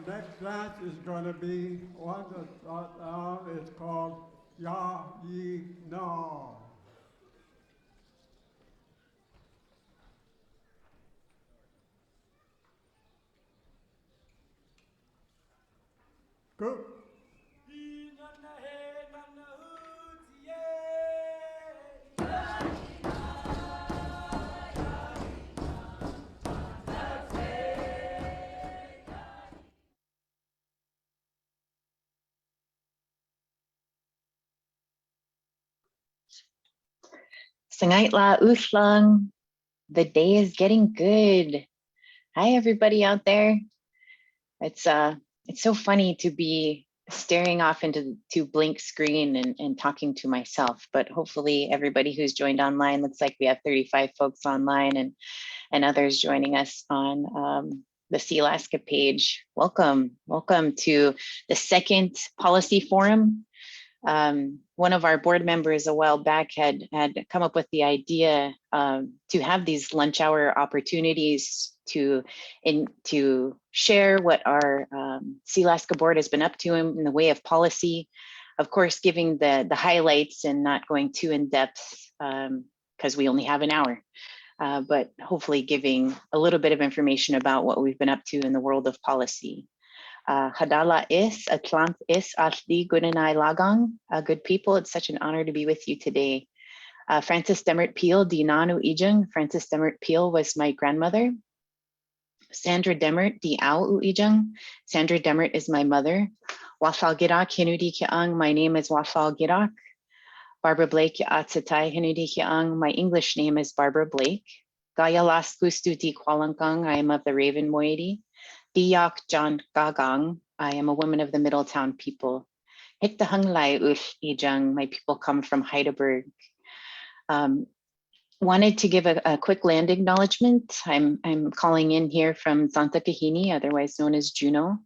next dance is going to be one that is called Ya Ye Na. Good. Sangaitla Uslang, the day is getting good. Hi everybody out there. It's it's so funny to be staring off into to blank screen and talking to myself, but hopefully everybody who's joined online, looks like we have 35 folks online and others joining us on the Sealaska page. Welcome to the second policy forum. One of our board members a while back had come up with the idea to have these lunch hour opportunities to share what our Sealaska board has been up to in the way of policy. Of course, giving the highlights and not going too in depth because we only have an hour. But hopefully giving a little bit of information about what we've been up to in the world of policy. Hadala is, Atlant is, Ashli Gunanai Lagang, good people. It's such an honor to be with you today. Frances Demert Peel, Dinanu Ijung. Frances Demert Peel was my grandmother. Sandra Demert, Di Au Ijung. Sandra Demert is my mother. Wafal Girak, Hinudi Kiang, my name is Wafal Girak. Barbara Blake, Atsatai Hinudi Kiang, my English name is Barbara Blake. Gaya Las Gustu Di Kualankang, I am of the Raven Moiety. Diyak John Gagang, I am a woman of the Middletown people. Hiktahang Lai Ush Ijang, my people come from Heidelberg. Wanted to give a quick land acknowledgement. I'm calling in here from Santa Kahini, otherwise known as Juneau.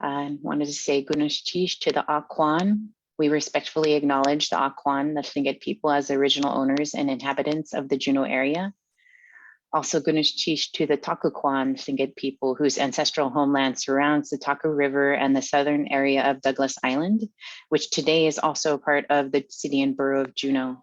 I wanted to say Gunush Chish to the Aquan. We respectfully acknowledge the Aquan, the Tlingit people, as the original owners and inhabitants of the Juneau area. Also Gunush Chish to the Takuquan Tlingit people whose ancestral homeland surrounds the Taku River and the southern area of Douglas Island, which today is also part of the city and borough of Juneau.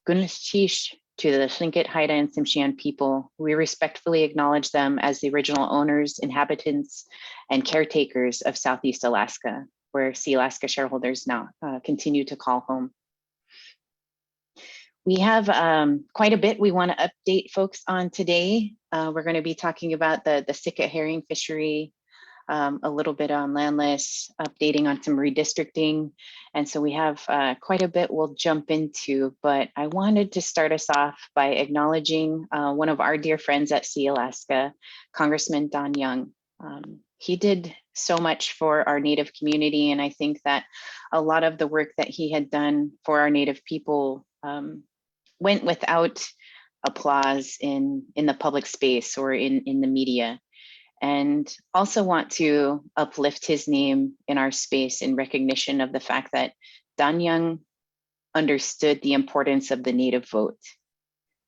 Gunush Chish to the Tlingit, Haida, and Tsimshian people. We respectfully acknowledge them as the original owners, inhabitants, and caretakers of Southeast Alaska, where Sealaska shareholders now continue to call home. We have quite a bit we want to update folks on today. We're going to be talking about the Sika herring fishery, a little bit on landless, updating on some redistricting. And so we have quite a bit we'll jump into, but I wanted to start us off by acknowledging one of our dear friends at Sealaska, Congressman Don Young. He did so much for our Native community, and I think that a lot of the work that he had done for our Native people went without applause in the public space or in the media. And also want to uplift his name in our space in recognition of the fact that Don Young understood the importance of the Native vote.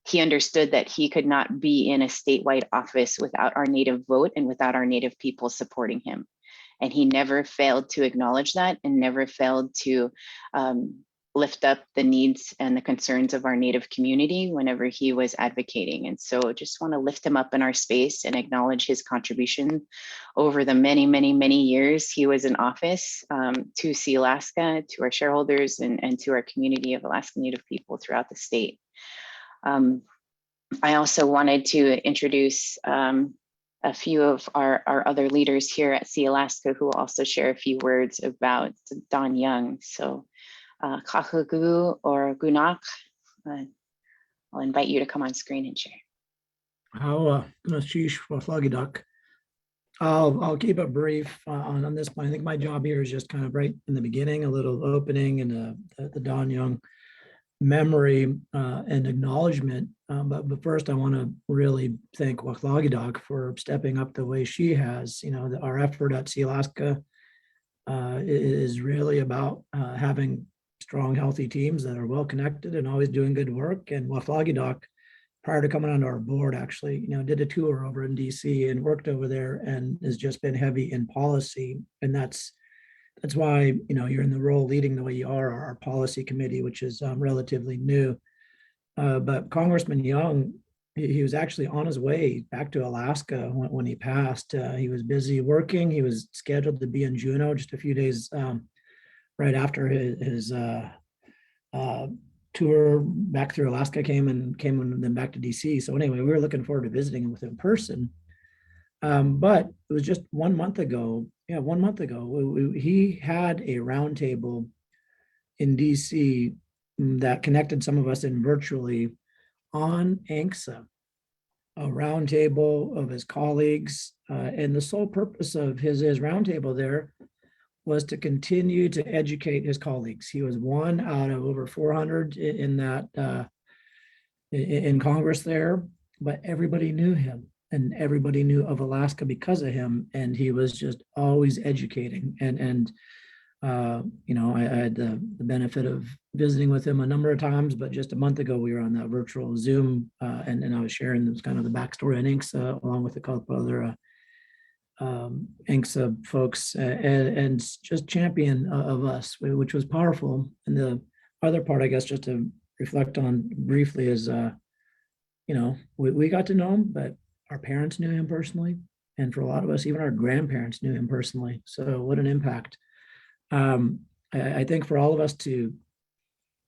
He understood that he could not be in a statewide office without our Native vote and without our Native people supporting him. And he never failed to acknowledge that and never failed to lift up the needs and the concerns of our Native community whenever he was advocating. And so just want to lift him up in our space and acknowledge his contribution over the many years he was in office to Sealaska, to our shareholders, and to our community of Alaska Native people throughout the state. I also wanted to introduce a few of our other leaders here at Sealaska who will also share a few words about Don Young. So Kahugu or Gunak, I'll invite you to come on screen and share. I'll keep it brief on this point. I think my job here is just kind of right in the beginning, a little opening and the Don Young memory and acknowledgement. But first, I want to really thank Waklagidak for stepping up the way she has. You know, our effort at Sealaska is really about having strong, healthy teams that are well connected and always doing good work. And Waklagidak prior to coming onto our board, actually, did a tour over in DC and worked over there and has just been heavy in policy. And that's why, you're in the role leading the way you are, our policy committee, which is relatively new. But Congressman Young, he was actually on his way back to Alaska when he passed. He was busy working. He was scheduled to be in Juneau just a few days right after his tour back through Alaska came and then back to DC. So anyway, we were looking forward to visiting him with him in person. But it was just 1 month ago. Yeah, 1 month ago, he had a roundtable in DC that connected some of us in virtually on ANCSA, a roundtable of his colleagues. And the sole purpose of his roundtable there was to continue to educate his colleagues. He was one out of over 400 in that in Congress there, but everybody knew him and everybody knew of Alaska because of him. And he was just always educating. I had the benefit of visiting with him a number of times, but just a month ago, we were on that virtual Zoom and I was sharing this kind of the backstory on ANCSA along with a couple other ANCSA folks and just champion of us, which was powerful. And the other part, I guess, just to reflect on briefly is, we got to know him, but our parents knew him personally. And for a lot of us, even our grandparents knew him personally. So what an impact. I think for all of us to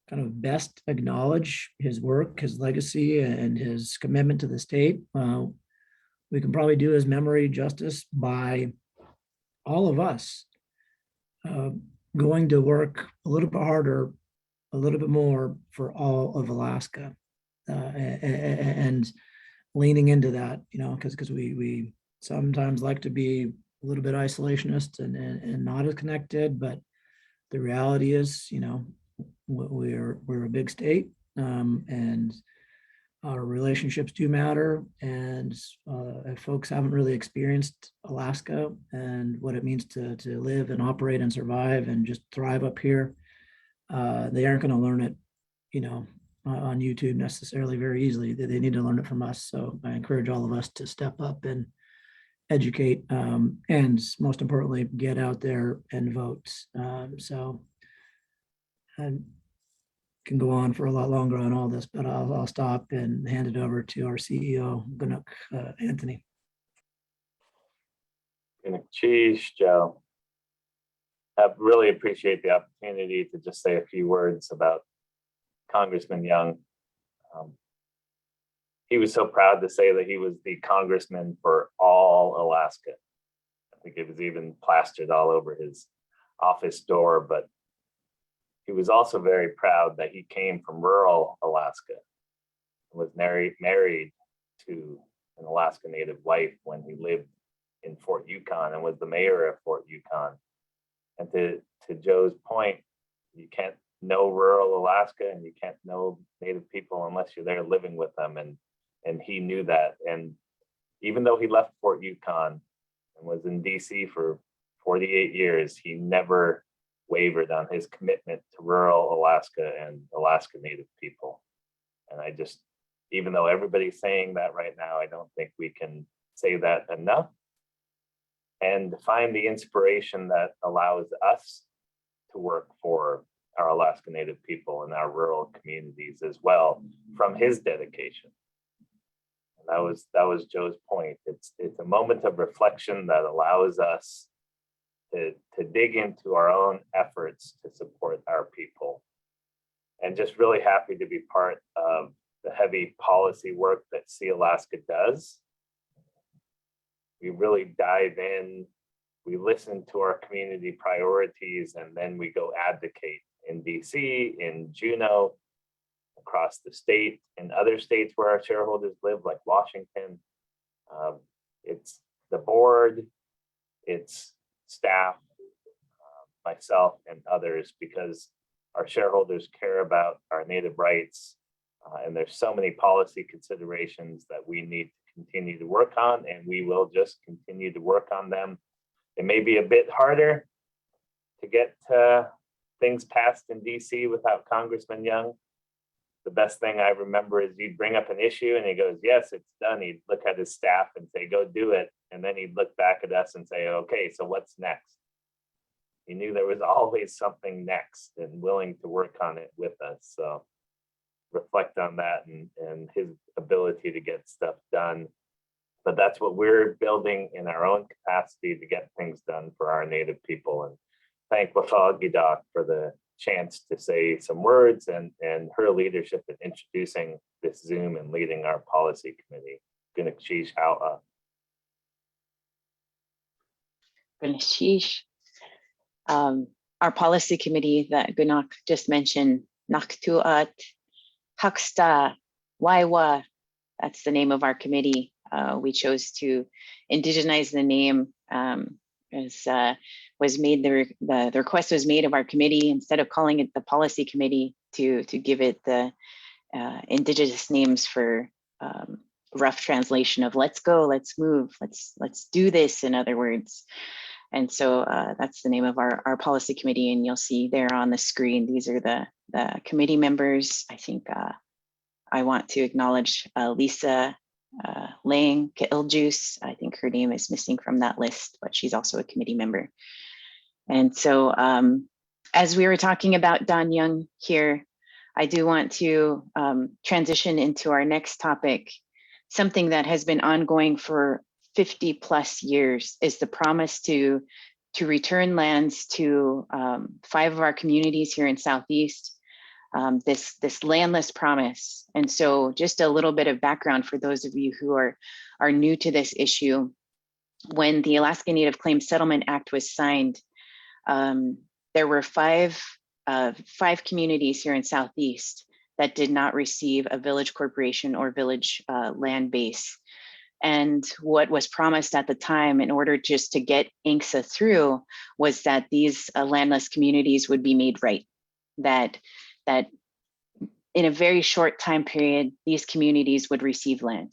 kind of best acknowledge his work, his legacy, and his commitment to the state, we can probably do his memory justice by all of us going to work a little bit harder, a little bit more for all of Alaska, and leaning into that, because we sometimes like to be a little bit isolationist and not as connected, but the reality is, we're a big state, and our relationships do matter. And if folks haven't really experienced Alaska and what it means to live and operate and survive and just thrive up here, they aren't going to learn it, on YouTube necessarily very easily. They need to learn it from us. So I encourage all of us to step up and educate, and most importantly, get out there and vote. So I can go on for a lot longer on all this, but I'll stop and hand it over to our CEO, Ganook, Anthony. Cheese, Joe. I really appreciate the opportunity to just say a few words about Congressman Young. He was so proud to say that he was the congressman for all Alaska. I think it was even plastered all over his office door, but he was also very proud that he came from rural Alaska and was married to an Alaska Native wife when he lived in Fort Yukon and was the mayor of Fort Yukon. And to Joe's point, you can't know rural Alaska and you can't know Native people unless you're there living with them. And he knew that. And even though he left Fort Yukon and was in DC for 48 years, he never wavered on his commitment to rural Alaska and Alaska Native people. And I just, even though everybody's saying that right now, I don't think we can say that enough. And find the inspiration that allows us to work for our Alaska Native people and our rural communities as well from his dedication. And that was Joe's point. It's a moment of reflection that allows us to dig into our own efforts to support our people. And just really happy to be part of the heavy policy work that Sealaska does. We really dive in, we listen to our community priorities, and then we go advocate in DC, in Juneau, across the state, in other states where our shareholders live, like Washington. It's the board, it's staff, myself, and others, because our shareholders care about our Native rights, and there's so many policy considerations that we need to continue to work on, and we will just continue to work on them. It may be a bit harder to get things passed in DC without Congressman Young, the best thing I remember is you'd bring up an issue and he goes, yes, it's done. He'd look at his staff and say, go do it. And then he'd look back at us and say, okay, so what's next? He knew there was always something next and willing to work on it with us. So reflect on that and his ability to get stuff done. But that's what we're building in our own capacity to get things done for our Native people. And thank Wafal Gidak for the chance to say some words and her leadership in introducing this Zoom and leading our policy committee. Gunakshish Hawa. Benishish. Our policy committee that Gunak just mentioned, Naktuat, Haksta, Waiwa, that's the name of our committee. We chose to indigenize the name as was made, the request was made of our committee, instead of calling it the policy committee, to give it the indigenous names for rough translation of let's go, let's move, let's do this, in other words. And so that's the name of our policy committee, and you'll see there on the screen, these are the committee members. I think I want to acknowledge Lisa Lang Iljuice. I think her name is missing from that list, but she's also a committee member. And so as we were talking about Don Young here, I do want to transition into our next topic. Something that has been ongoing for 50 plus years is the promise to return lands to 5 of our communities here in Southeast. This landless promise. And so just a little bit of background for those of you who are new to this issue. When the Alaska Native Claims Settlement Act was signed, there were five communities here in Southeast that did not receive a village corporation or village land base. And what was promised at the time, in order just to get INCSA through, was that these landless communities would be made right. That in a very short time period, these communities would receive land.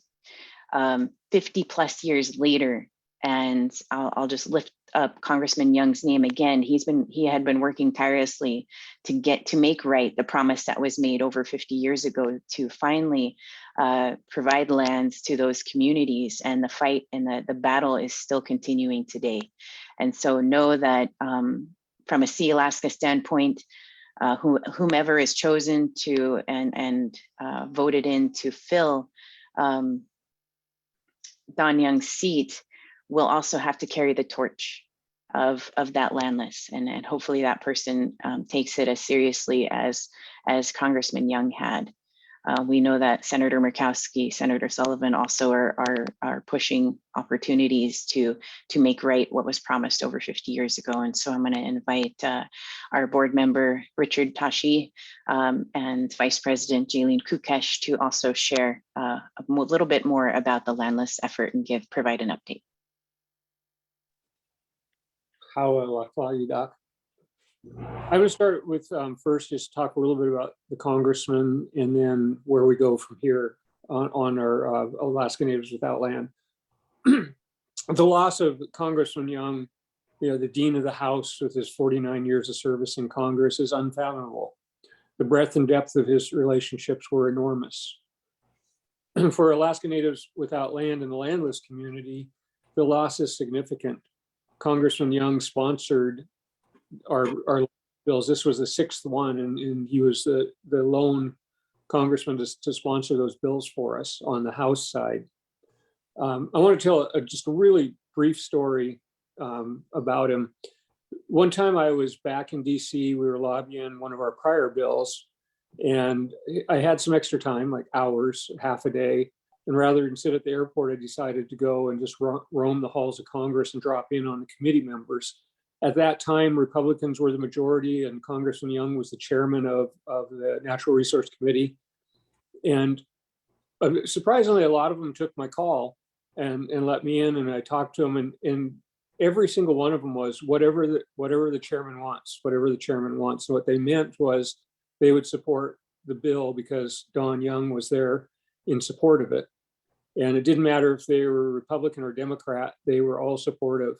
50 plus years later, and I'll just lift up Congressman Young's name again. He had been working tirelessly to make right the promise that was made over 50 years ago to finally provide lands to those communities. And the fight and the battle is still continuing today. And so know that from a Sealaska standpoint, whomever is chosen to and voted in to fill Don Young's seat will also have to carry the torch of that landless, and hopefully that person takes it as seriously as Congressman Young had. We know that Senator Murkowski, Senator Sullivan also are pushing opportunities to make right what was promised over 50 years ago. And so I'm going to invite our board member, Richard Tashi, and Vice President Jaylene Kukesh to also share a little bit more about the landless effort and provide an update. I'm going to start with first just talk a little bit about the congressman and then where we go from here on our Alaska Natives Without Land. The loss of Congressman Young, the Dean of the House with his 49 years of service in Congress, is unfathomable. The breadth and depth of his relationships were enormous. For Alaska Natives Without Land and the landless community, the loss is significant. Congressman Young sponsored our bills. This was the 6th one, and he was the lone congressman to sponsor those bills for us on the House side. I want to tell just a really brief story about him. One time I was back in DC, we were lobbying one of our prior bills, and I had some extra time, like hours, half a day. And rather than sit at the airport, I decided to go and just roam the halls of Congress and drop in on the committee members. At that time, Republicans were the majority, and Congressman Young was the chairman of the Natural Resource Committee. And surprisingly, a lot of them took my call and let me in, and I talked to them, and every single one of them was whatever the chairman wants, whatever the chairman wants. So what they meant was they would support the bill because Don Young was there in support of it. And it didn't matter if they were Republican or Democrat, they were all supportive.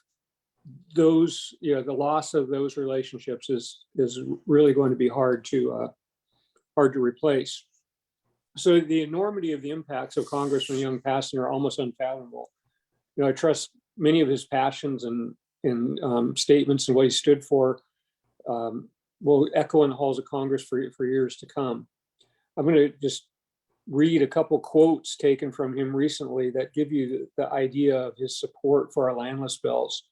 Those, the loss of those relationships is really going to be hard to replace. So the enormity of the impacts of Congressman Young passing are almost unfathomable. You know, I trust many of his passions and statements and what he stood for will echo in the halls of Congress for years to come. I'm going to just read a couple quotes taken from him recently that give you the idea of his support for our landless bills.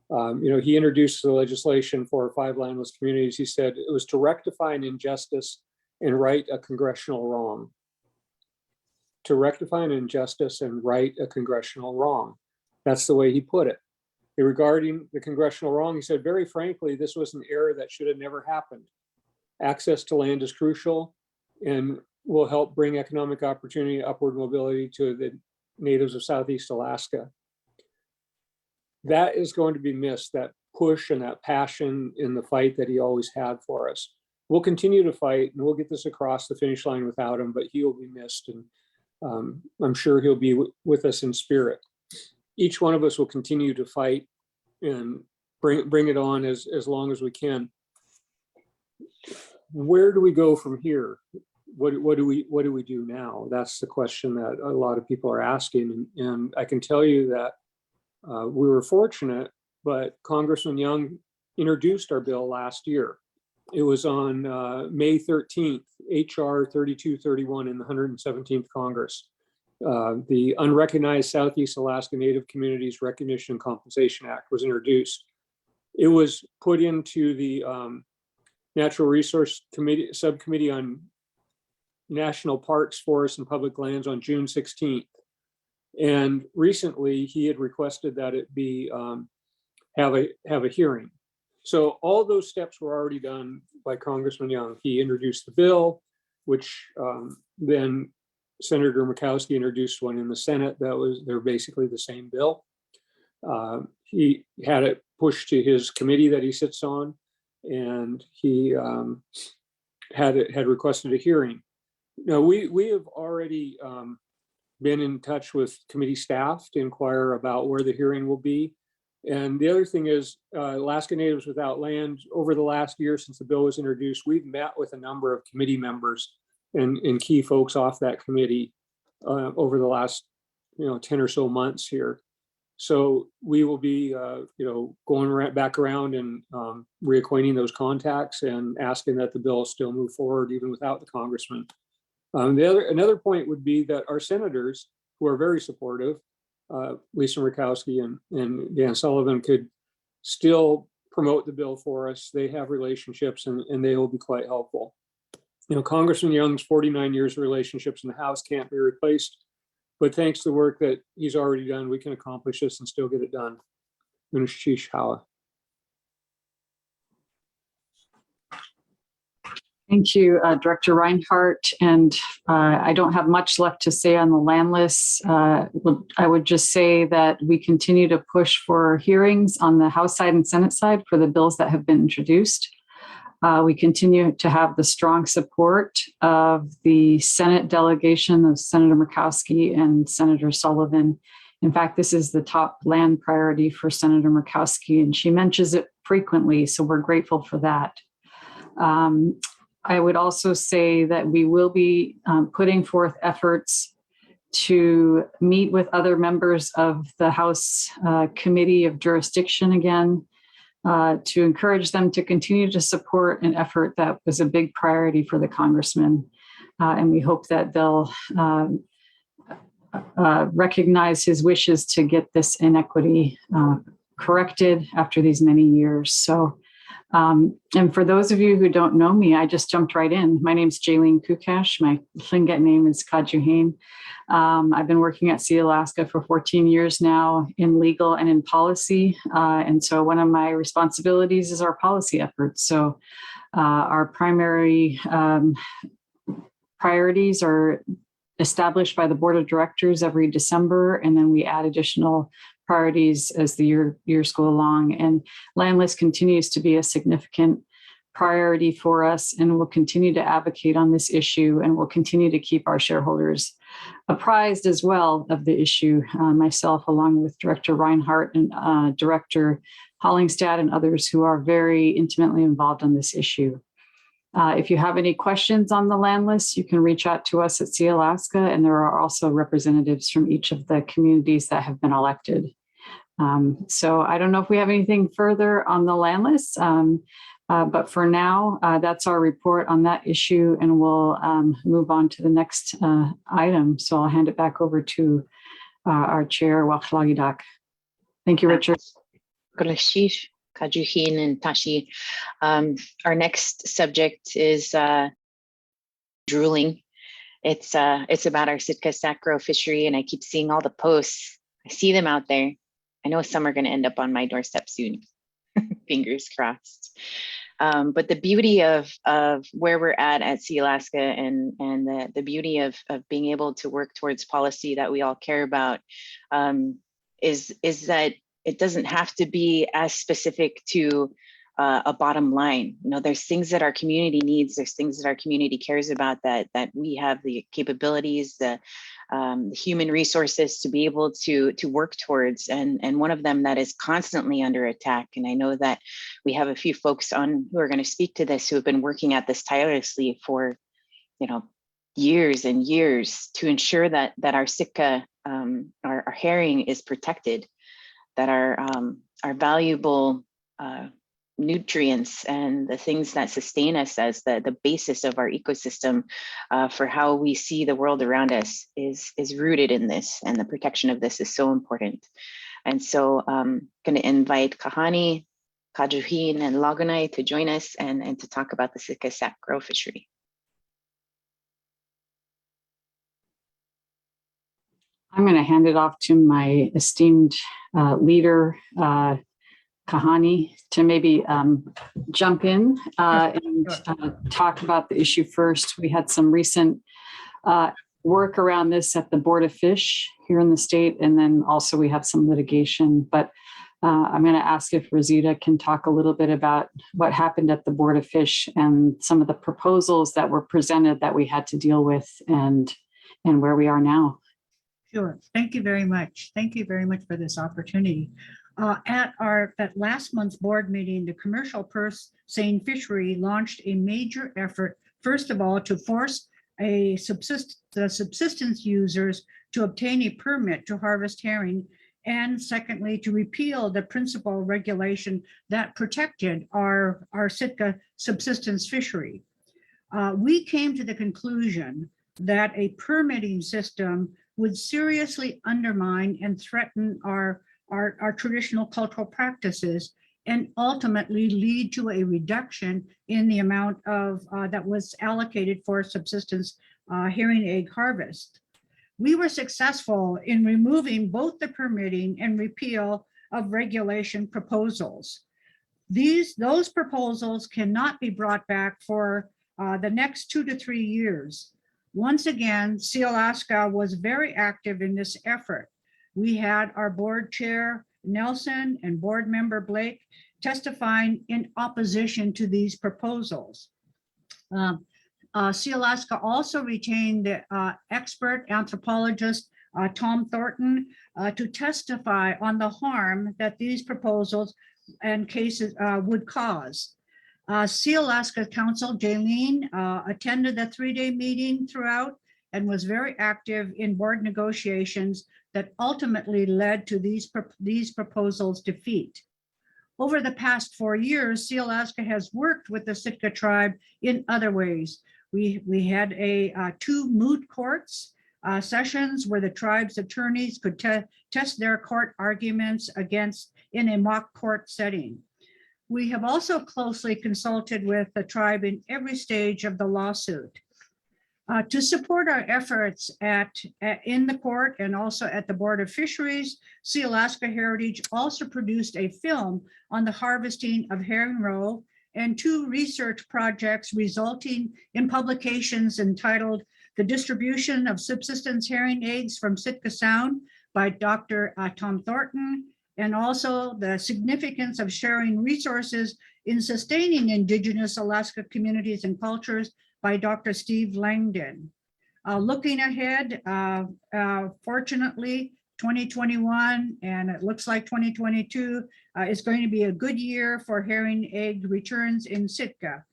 You know, he introduced the legislation for 5 landless communities. He said it was to rectify an injustice and right a congressional wrong. To rectify an injustice and right a congressional wrong. That's the way he put it. Regarding the congressional wrong, he said, very frankly, this was an error that should have never happened. Access to land is crucial and will help bring economic opportunity, upward mobility to the natives of Southeast Alaska. That is going to be missed, that push and that passion in the fight that he always had for us. We'll continue to fight and we'll get this across the finish line without him, but he will be missed. And I'm sure he'll be with us in spirit. Each one of us will continue to fight and bring it on as long as we can. Where do we go from here? What do we do now? That's the question that a lot of people are asking. And I can tell you that we were fortunate, but Congressman Young introduced our bill last year. It was on May 13th, HR 3231 in the 117th Congress. The Unrecognized Southeast Alaska Native Communities Recognition and Compensation Act was introduced. It was put into the Natural Resource Committee Subcommittee on National Parks, Forests, and Public Lands on June 16th. And recently he had requested that it be have a hearing. So all those steps were already done by Congressman Young. He introduced the bill, which then Senator Murkowski introduced one in the Senate. They're basically the same bill. He had it pushed to his committee that he sits on, and he had requested a hearing. Now we have already been in touch with committee staff to inquire about where the hearing will be. And the other thing is Alaska Natives Without Land, over the last year since the bill was introduced, we've met with a number of committee members and key folks off that committee over the last 10 or so months here. So we will be going back around and reacquainting those contacts and asking that the bill still move forward even without the congressman. Another point would be that our senators, who are very supportive, Lisa Murkowski and Dan Sullivan, could still promote the bill for us. They have relationships and they will be quite helpful. Congressman Young's 49 years of relationships in the House can't be replaced, but thanks to the work that he's already done, we can accomplish this and still get it done. Minashish Hawa. Thank you, Director Reinhardt. And I don't have much left to say on the landless. I would just say that we continue to push for hearings on the House side and Senate side for the bills that have been introduced. We continue to have the strong support of the Senate delegation of Senator Murkowski and Senator Sullivan. In fact, this is the top land priority for Senator Murkowski, and she mentions it frequently, so we're grateful for that. I would also say that we will be putting forth efforts to meet with other members of the House Committee of Jurisdiction again, to encourage them to continue to support an effort that was a big priority for the congressman. And we hope that they'll recognize his wishes to get this inequity corrected after these many years. So, and for those of you who don't know me, I just jumped right in. My name's Jaylene Kukash. My Tlingit name is Kajuhane. I've been working at Sealaska for 14 years now in legal and in policy. And so one of my responsibilities is our policy efforts. So our primary priorities are established by the board of directors every December, and then we add additional priorities as the years go along. And landless continues to be a significant priority for us, and we'll continue to advocate on this issue, and we'll continue to keep our shareholders apprised as well of the issue. Myself, along with Director Reinhardt and Director Hollingstad and others who are very intimately involved on this issue. If you have any questions on the land list, you can reach out to us at Sealaska, and there are also representatives from each of the communities that have been elected. So I don't know if we have anything further on the land list, but for now, that's our report on that issue, and we'll move on to the next item. So I'll hand it back over to our chair, Wachlagidak. Thank you, Richard. Galashish, Kajuhin, and Tashi. Our next subject is drooling. It's about our Sitka sacro fishery, and I keep seeing all the posts. I see them out there. I know some are going to end up on my doorstep soon. Fingers crossed. But the beauty of where we're at Sealaska and the beauty of being able to work towards policy that we all care about is that it doesn't have to be as specific to a bottom line. You know, there's things that our community needs, there's things that our community cares about that we have the capabilities, the human resources to be able to work towards, and one of them that is constantly under attack. And I know that we have a few folks on who are going to speak to this who have been working at this tirelessly for, you know, years and years to ensure that our Sitka, our herring is protected, that our valuable nutrients and the things that sustain us as the basis of our ecosystem for how we see the world around us is rooted in this, and the protection of this is so important. And so I'm going to invite Kahani, Kajuhin, and Lagunai to join us and to talk about the Sitka sacro fishery. I'm going to hand it off to my esteemed leader, Kahani, to maybe jump in and talk about the issue first. We had some recent work around this at the Board of Fish here in the state, and then also we have some litigation. But I'm going to ask if Rosita can talk a little bit about what happened at the Board of Fish and some of the proposals that were presented that we had to deal with, and where we are now. Sure. Thank you very much. Thank you very much for this opportunity. At last month's board meeting, the commercial purse seine fishery launched a major effort, first of all, to force the subsistence users to obtain a permit to harvest herring, and secondly, to repeal the principal regulation that protected our Sitka subsistence fishery. We came to the conclusion that a permitting system would seriously undermine and threaten our traditional cultural practices, and ultimately lead to a reduction in the amount of that was allocated for subsistence herring egg harvest. We were successful in removing both the permitting and repeal of regulation proposals. Those proposals cannot be brought back for the next 2 to 3 years. Once again, Sealaska was very active in this effort. We had our board chair, Nelson, and board member Blake testifying in opposition to these proposals. Sealaska also retained the expert anthropologist, Tom Thornton, to testify on the harm that these proposals and cases would cause. Sealaska Council, Jaylene, attended the 3-day meeting throughout and was very active in board negotiations that ultimately led to these proposals' defeat. Over the past 4 years, Sealaska has worked with the Sitka tribe in other ways. We had 2 moot courts sessions where the tribe's attorneys could test their court arguments in a mock court setting. We have also closely consulted with the tribe in every stage of the lawsuit. To support our efforts in the court and also at the Board of Fisheries, Sealaska Heritage also produced a film on the harvesting of herring roe and 2 research projects resulting in publications entitled The Distribution of Subsistence Herring Eggs from Sitka Sound by Dr. Tom Thornton, and also The Significance of Sharing Resources in Sustaining Indigenous Alaska Communities and Cultures by Dr. Steve Langdon. Looking ahead, fortunately, 2021 and it looks like 2022 is going to be a good year for herring egg returns in Sitka.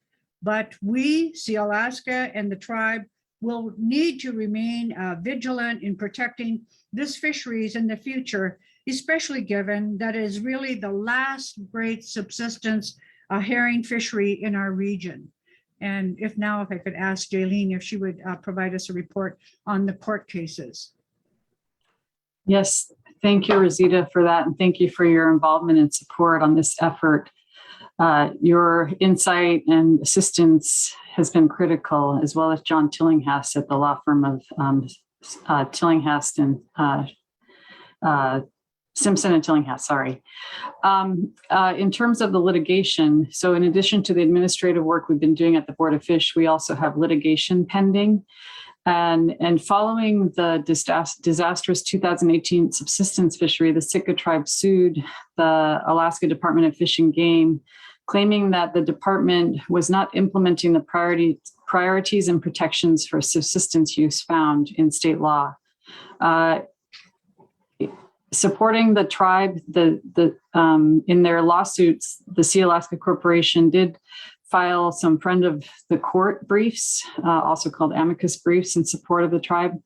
But we, Sealaska and the tribe, will need to remain vigilant in protecting this fisheries in the future, especially given that it is really the last great subsistence herring fishery in our region. And if I could ask Jaylene if she would provide us a report on the court cases. Yes, thank you, Rosita, for that. And thank you for your involvement and support on this effort. Your insight and assistance has been critical, as well as John Tillinghast at the law firm of Tillinghast and Simpson and Tillinghast, sorry. In terms of the litigation, so in addition to the administrative work we've been doing at the Board of Fish, we also have litigation pending. And following the disastrous 2018 subsistence fishery, the Sitka tribe sued the Alaska Department of Fish and Game, claiming that the department was not implementing the priorities and protections for subsistence use found in state law. Supporting the tribe, in their lawsuits, the Sealaska Corporation did file some friend of the court briefs, also called amicus briefs, in support of the tribe.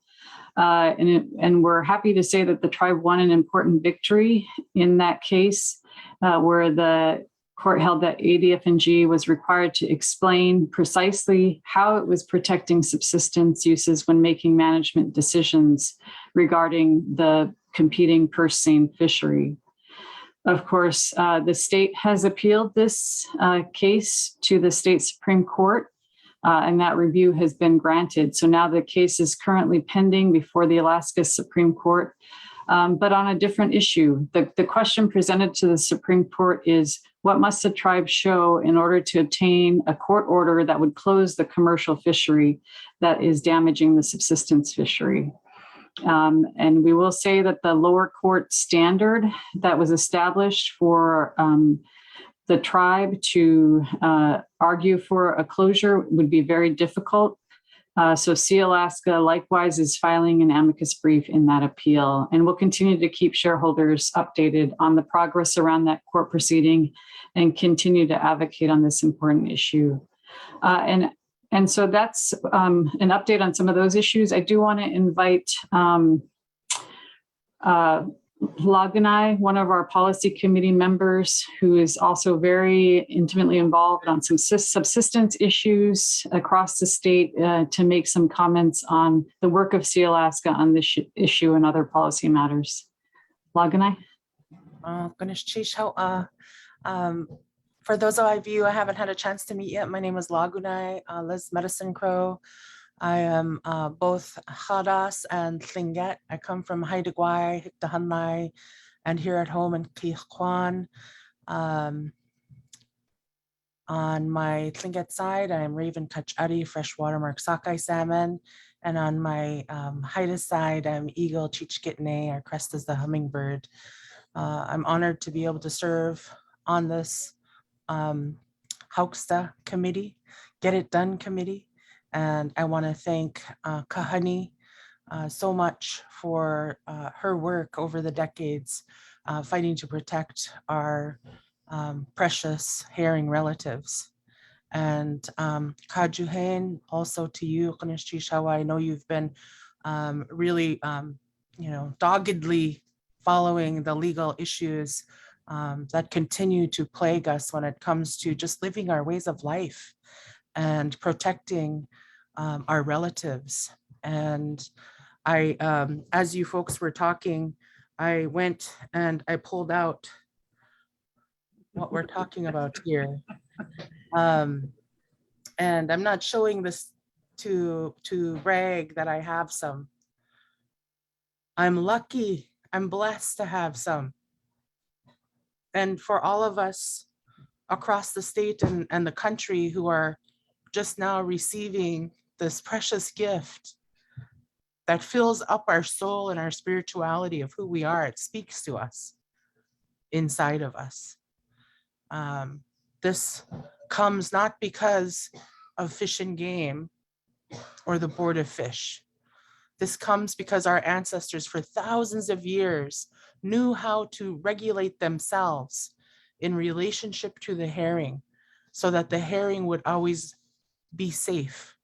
And we're happy to say that the tribe won an important victory in that case, where the court held that ADF&G was required to explain precisely how it was protecting subsistence uses when making management decisions regarding the competing purse seine fishery. Of course, the state has appealed this case to the state Supreme Court, and that review has been granted. So now the case is currently pending before the Alaska Supreme Court, but on a different issue. The question presented to the Supreme Court is, what must the tribe show in order to obtain a court order that would close the commercial fishery that is damaging the subsistence fishery? And we will say that the lower court standard that was established for the tribe to argue for a closure would be very difficult. So Sealaska likewise is filing an amicus brief in that appeal, and we'll continue to keep shareholders updated on the progress around that court proceeding and continue to advocate on this important issue. And so that's an update on some of those issues. I do want to invite Lagunai, one of our policy committee members, who is also very intimately involved on some subsistence issues across the state, to make some comments on the work of Sealaska on this issue and other policy matters. Lagunai? For those of you I haven't had a chance to meet yet, my name is Lagunai, Liz Medicine Crow. I am both Hadas and Tlingit. I come from Haidagwai, Hikdahanlai, and here at home in Kiikwan. On my Tlingit side, I am Raven Kachari, freshwater Mark Sockeye salmon. And on my Haida side, I'm Eagle Chichkitne, our crest is the hummingbird. I'm honored to be able to serve on this Hauksta committee, Get It Done committee. And I want to thank Kahani so much for her work over the decades, fighting to protect our precious herring relatives. And Kajuhen, also to you, Kanishchishawa, I know you've been really, doggedly following the legal issues that continue to plague us when it comes to just living our ways of life and protecting our relatives. And I, as you folks were talking, I went and I pulled out what we're talking about here. And I'm not showing this to brag that I have some. I'm lucky, I'm blessed to have some. And for all of us across the state and the country who are just now receiving this precious gift that fills up our soul and our spirituality of who we are, it speaks to us inside of us. This comes not because of Fish and Game or the Board of Fish. This comes because our ancestors for thousands of years knew how to regulate themselves in relationship to the herring so that the herring would always be safe,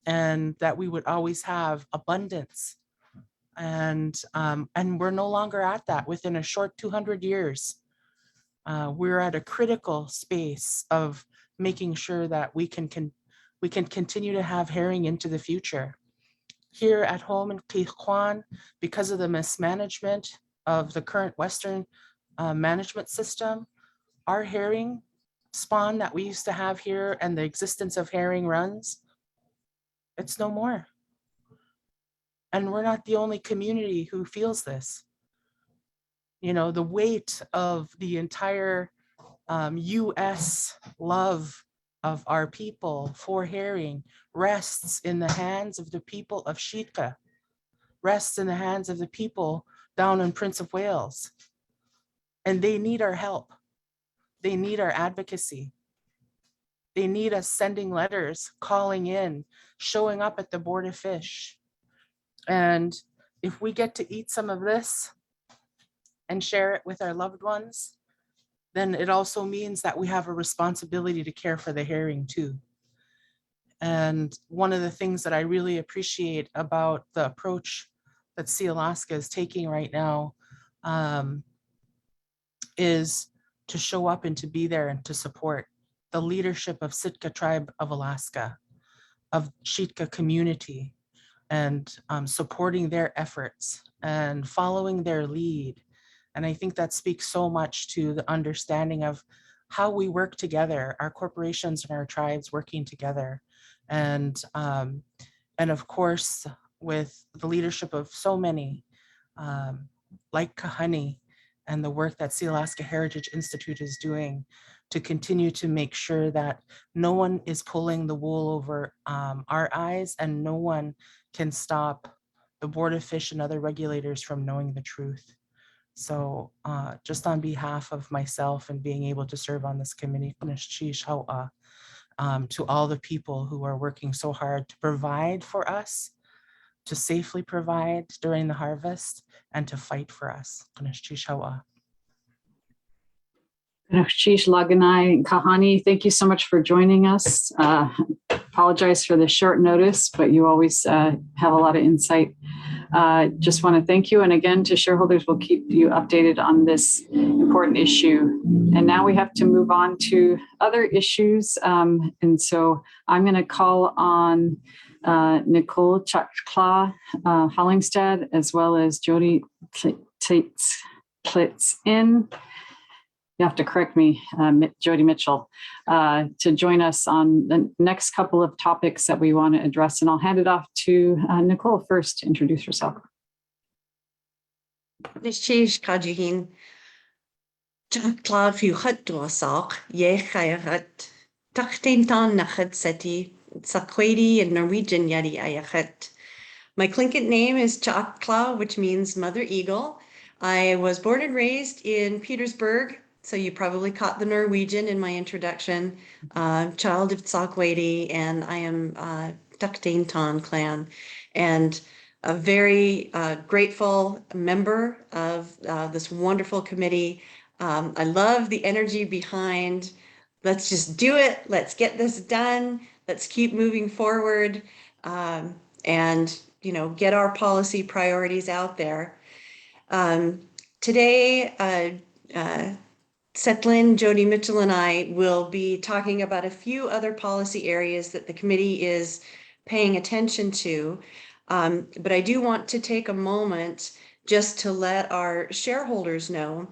and that we would always have abundance. And we're no longer at that. Within a short 200 years, we're at a critical space of making sure that we can continue to have herring into the future. Here at home in Tijuana, because of the mismanagement of the current Western management system, our herring spawn that we used to have here and the existence of herring runs, it's no more. And we're not the only community who feels this. You know, the weight of the entire US love of our people for herring rests in the hands of the people of Sitka, rests in the hands of the people down in Prince of Wales. And they need our help. They need our advocacy. They need us sending letters, calling in, showing up at the Board of Fish. And if we get to eat some of this and share it with our loved ones, then it also means that we have a responsibility to care for the herring too. And one of the things that I really appreciate about the approach that Sealaska is taking right now is to show up and to be there and to support the leadership of Sitka Tribe of Alaska, of Sitka community, and supporting their efforts and following their lead. And I think that speaks so much to the understanding of how we work together, our corporations and our tribes working together. And of course, with the leadership of so many, like Kahani, and the work that Sealaska Heritage Institute is doing to continue to make sure that no one is pulling the wool over our eyes, and no one can stop the Board of Fish and other regulators from knowing the truth. So just on behalf of myself and being able to serve on this committee, to all the people who are working so hard to provide for us, to safely provide during the harvest, and to fight for us. Sheesh Laganai and Kahani, thank you so much for joining us. Apologize for the short notice, but you always have a lot of insight. Just want to thank you. And again, to shareholders, we'll keep you updated on this important issue. And now we have to move on to other issues. And so I'm going to call on Nicole Chakla Hollingstad, as well as Jody Klitz-In. You have to correct me, Jody Mitchell, to join us on the next couple of topics that we want to address. And I'll hand it off to Nicole first to introduce herself. Nishish Kajihin Cloud Few Hut to us all, Ye Hayahat, Tachtain Ton Nachat Seti, Sakwedi and Norwegian Yadi Ayahat. My Tlingit name is Chakla, which means Mother Eagle. I was born and raised in Petersburg, so you probably caught the Norwegian in my introduction. Child of Sakwedi, and I am Tachtain Ton clan, and a very grateful member of this wonderful committee. I love the energy behind, let's just do it, let's get this done, let's keep moving forward, and get our policy priorities out there. Today, Setlin, Jody Mitchell, and I will be talking about a few other policy areas that the committee is paying attention to. But I do want to take a moment just to let our shareholders know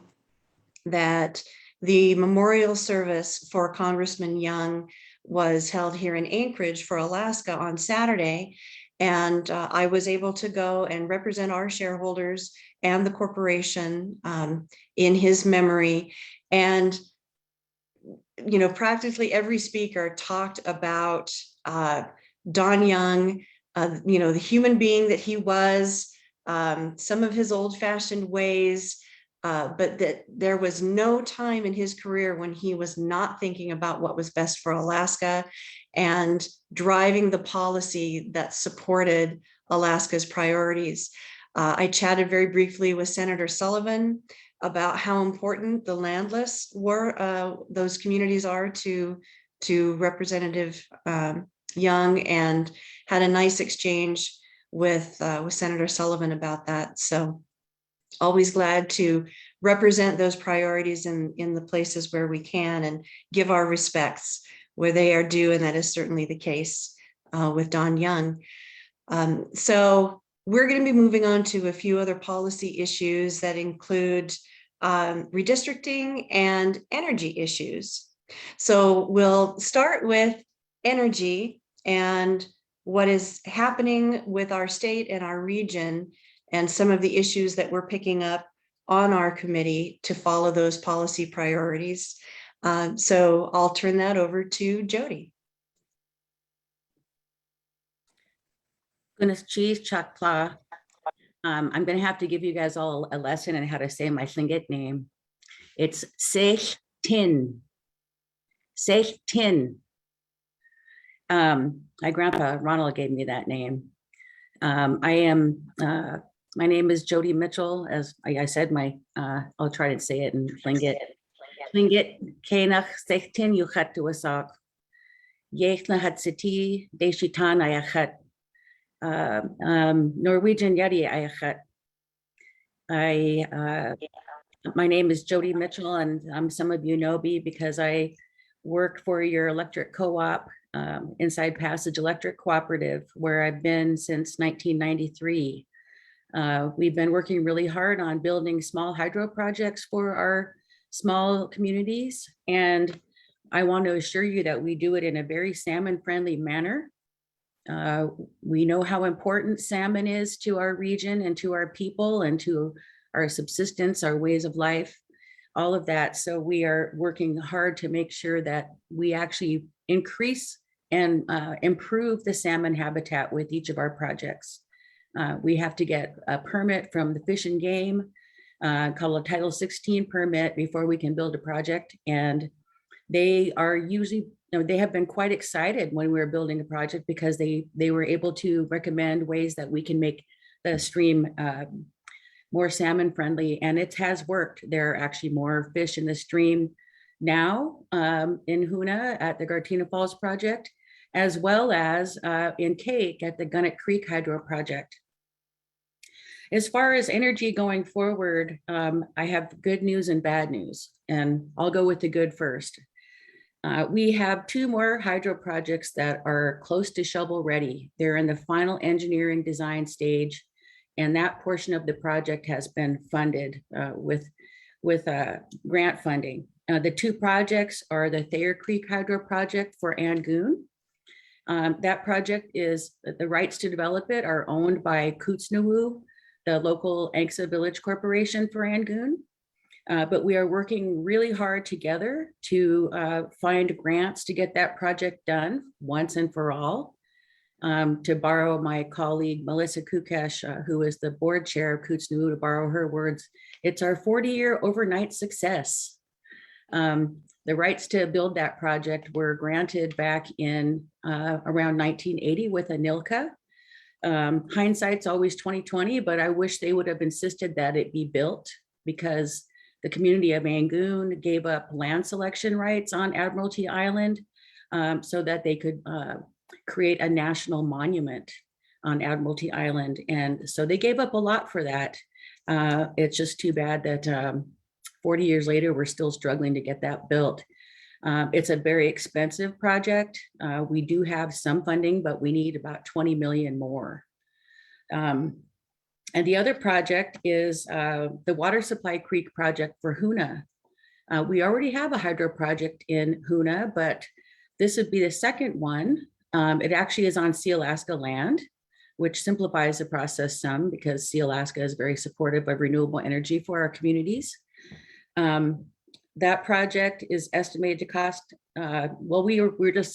that the memorial service for Congressman Young was held here in Anchorage for Alaska on Saturday. And I was able to go and represent our shareholders and the corporation in his memory. And, practically every speaker talked about Don Young, the human being that he was, some of his old-fashioned ways, but that there was no time in his career when he was not thinking about what was best for Alaska and driving the policy that supported Alaska's priorities. I chatted very briefly with Senator Sullivan about how important the landless were, those communities are to to Representative Young and had a nice exchange with Senator Sullivan about that. So always glad to represent those priorities in the places where we can and give our respects where they are due, and that is certainly the case with Don Young. So we're going to be moving on to a few other policy issues that include redistricting and energy issues. So we'll start with energy and what is happening with our state and our region and some of the issues that we're picking up on our committee to follow those policy priorities. So I'll turn that over to Jody. Goodness cheese, chakla. I'm going to have to give you guys all a lesson on how to say my Tlingit name. It's Sech Tin. Sech Tin. My grandpa Ronald gave me that name. My name is Jody Mitchell. As I said, I'll try to say it in Tlingit. Tlingit kenach Sech Tin yuchat tuasak. Yechna hatsiti deshitan ayachat. Norwegian Yeti Ayachat. My name is Jody Mitchell, and some of you know me because I work for your electric co-op, Inside Passage Electric Cooperative, where I've been since 1993. We've been working really hard on building small hydro projects for our small communities, and I want to assure you that we do it in a very salmon-friendly manner. We know how important salmon is to our region and to our people and to our subsistence, our ways of life, all of that. So we are working hard to make sure that we actually increase and improve the salmon habitat with each of our projects. We have to get a permit from the Fish and Game called a Title 16 permit before we can build a project. And they are usually, they have been quite excited when we were building a project because they were able to recommend ways that we can make the stream more salmon friendly, and it has worked. There are actually more fish in the stream now in Hoonah at the Gartina Falls project, as well as in Cake at the Gunnet Creek Hydro project. As far as energy going forward, I have good news and bad news, and I'll go with the good first. We have 2 more hydro projects that are close to shovel ready. They're in the final engineering design stage, and that portion of the project has been funded with grant funding. The 2 projects are the Thayer Creek Hydro Project for Angoon. That project is, the rights to develop it are owned by Kootsnawoo, the local Anksa Village Corporation for Angoon. But we are working really hard together to find grants to get that project done once and for all. To borrow my colleague, Melissa Kukesh, who is the board chair of Kootsnawoo, to borrow her words, it's our 40-year overnight success. The rights to build that project were granted back in around 1980 with ANILCA. Hindsight's always 2020, but I wish they would have insisted that it be built, because the community of Angoon gave up land selection rights on Admiralty Island so that they could create a national monument on Admiralty Island. And so they gave up a lot for that. It's just too bad that 40 years later, we're still struggling to get that built. It's a very expensive project. We do have some funding, but we need about 20 million more. And the other project is the Water Supply Creek project for Hoonah. We already have a hydro project in Hoonah, but this would be the second one. It actually is on Sealaska land, which simplifies the process some because Sealaska is very supportive of renewable energy for our communities. That project is estimated to cost, well,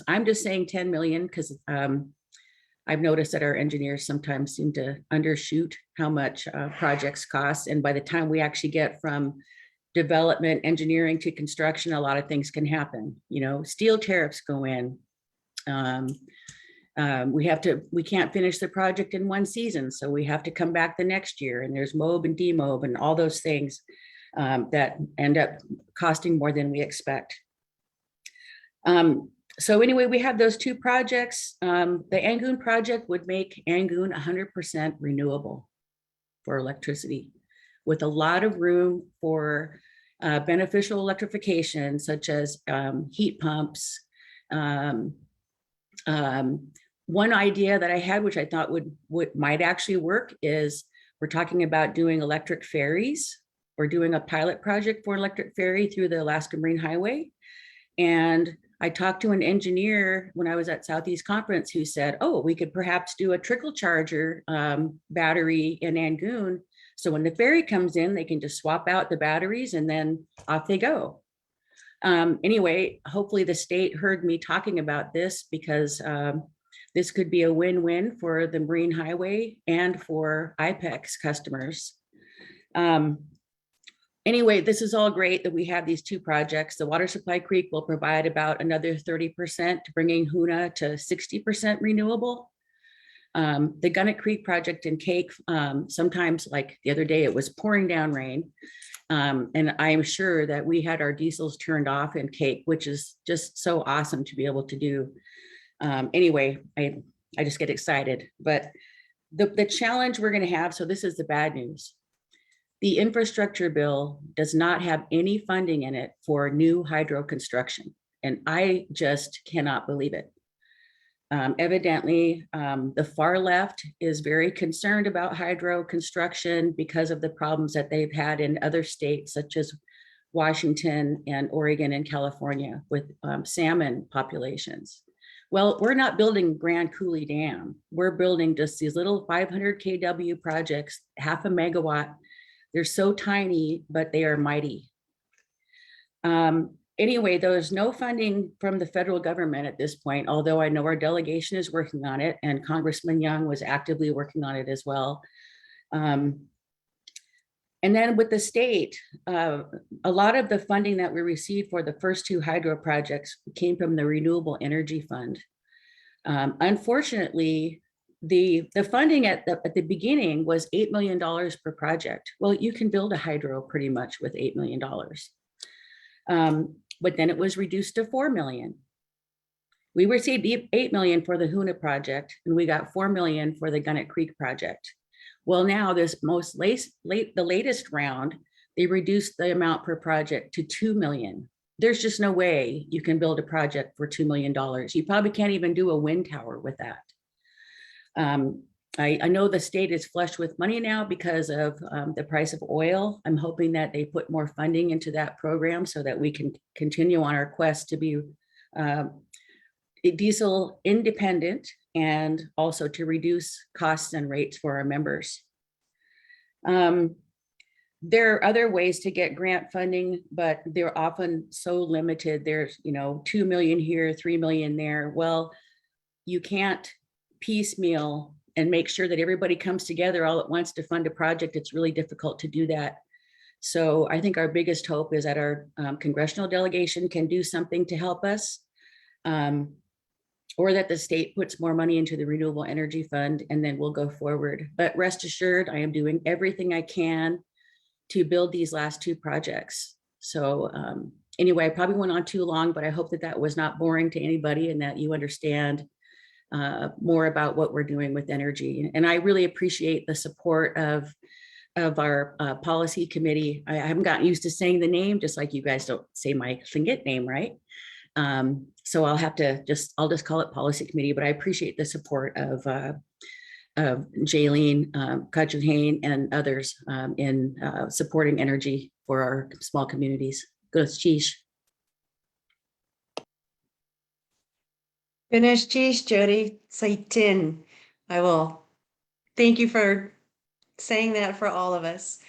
I'm just saying 10 million because I've noticed that our engineers sometimes seem to undershoot how much projects cost. And by the time we actually get from development, engineering to construction, a lot of things can happen. You know, steel tariffs go in. We can't finish the project in one season, so we have to come back the next year, and there's MOB and DMOB and all those things that end up costing more than we expect. So anyway, we have those two projects. The Angoon project would make Angoon 100% renewable for electricity, with a lot of room for beneficial electrification, such as heat pumps. One idea that I had, which I thought might actually work, is we're talking about doing electric ferries. We're doing a pilot project for electric ferry through the Alaska Marine Highway. And I talked to an engineer when I was at Southeast Conference who said, oh, we could perhaps do a trickle charger battery in Angoon. So when the ferry comes in, they can just swap out the batteries and then off they go. Anyway, hopefully the state heard me talking about this, because this could be a win-win for the Marine Highway and for IPEX customers. Anyway, this is all great that we have these two projects. The Water Supply Creek will provide about another 30%, bringing Hoonah to 60% renewable. The Gunnet Creek project in Cake, sometimes, like the other day, it was pouring down rain. And I am sure that we had our diesels turned off in Cake, which is just so awesome to be able to do. Anyway, I just get excited. But the challenge we're going to have, so this is the bad news. The infrastructure bill does not have any funding in it for new hydro construction. And I just cannot believe it. Evidently, the far left is very concerned about hydro construction because of the problems that they've had in other states, such as Washington and Oregon and California, with salmon populations. Well, we're not building Grand Coulee Dam. We're building just these little 500 kW projects, half a megawatt. They're so tiny, but they are mighty. Anyway, there's no funding from the federal government at this point, although I know our delegation is working on it, and Congressman Young was actively working on it as well. And then with the state, a lot of the funding that we received for the first two hydro projects came from the Renewable Energy Fund. Unfortunately, the funding at the beginning was $8 million per project. Well, you can build a hydro pretty much with $8 million. But then it was reduced to 4 million. We received 8 million for the Hoonah project, and we got 4 million for the Gunnet Creek project. Well, now this the latest round, they reduced the amount per project to 2 million. There's just no way you can build a project for $2 million. You probably can't even do a wind tower with that. I know the state is flush with money now because of the price of oil. I'm hoping that they put more funding into that program so that we can continue on our quest to be diesel independent and also to reduce costs and rates for our members. There are other ways to get grant funding, but they're often so limited. There's, 2 million here, 3 million there. Well, you can't piecemeal and make sure that everybody comes together all at once to fund a project. It's really difficult to do that. So I think our biggest hope is that our congressional delegation can do something to help us, or that the state puts more money into the Renewable Energy Fund, and then we'll go forward. But rest assured, I am doing everything I can to build these last two projects. So anyway, I probably went on too long, but I hope that that was not boring to anybody and that you understand more about what we're doing with energy. And I really appreciate the support of our policy committee. I haven't gotten used to saying the name, just like you guys don't say my Tlingit name, right? So I'll just call it policy committee, but I appreciate the support of Jaylene, Kajahane, and others in supporting energy for our small communities. Good, Chish. Finish, cheese, Jody. Saitin. I will thank you for saying that for all of us.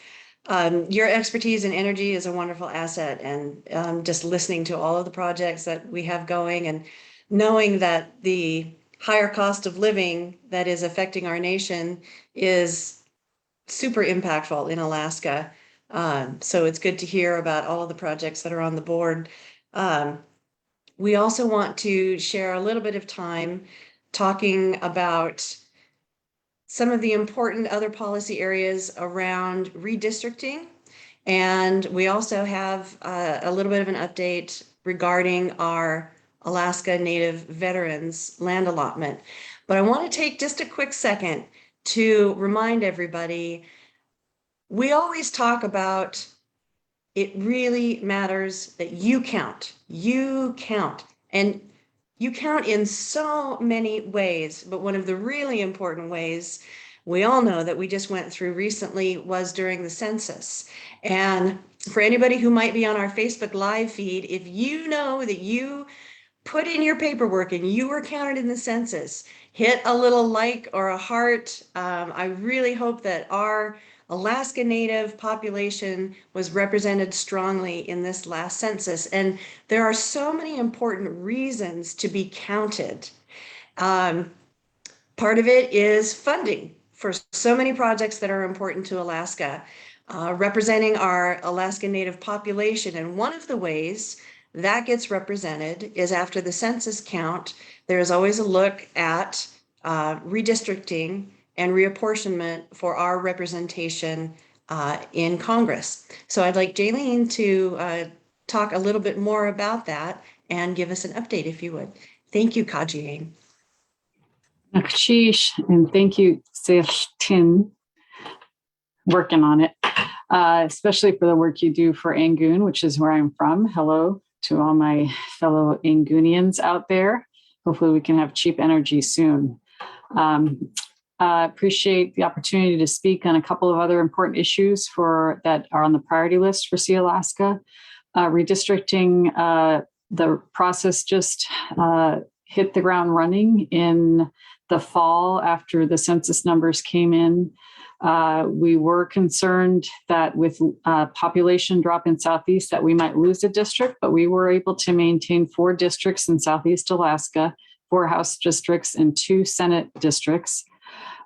Your expertise in energy is a wonderful asset, and just listening to all of the projects that we have going and knowing that the higher cost of living that is affecting our nation is super impactful in Alaska. So it's good to hear about all of the projects that are on the board. We also want to share a little bit of time talking about some of the important other policy areas around redistricting. And we also have a little bit of an update regarding our Alaska Native veterans land allotment. But I want to take just a quick second to remind everybody, we always talk about it really matters that you count. You count. And you count in so many ways, but one of the really important ways we all know that we just went through recently was during the census. And for anybody who might be on our Facebook Live feed, if you know that you put in your paperwork and you were counted in the census, hit a little like or a heart. I really hope that our Alaska Native population was represented strongly in this last census. And there are so many important reasons to be counted. Part of it is funding for so many projects that are important to Alaska, representing our Alaska Native population. And one of the ways that gets represented is after the census count, there's always a look at redistricting and reapportionment for our representation in Congress. So I'd like Jaylene to talk a little bit more about that and give us an update if you would. Thank you, Kajiane. Sheesh, and thank you, Tin, working on it, especially for the work you do for Angoon, which is where I'm from. Hello to all my fellow Angunians out there. Hopefully we can have cheap energy soon. Appreciate the opportunity to speak on a couple of other important issues that are on the priority list for Sealaska. Redistricting, the process just hit the ground running in the fall after the census numbers came in. We were concerned that with population drop in Southeast that we might lose a district, but we were able to maintain 4 districts in Southeast Alaska, 4 House districts and 2 Senate districts.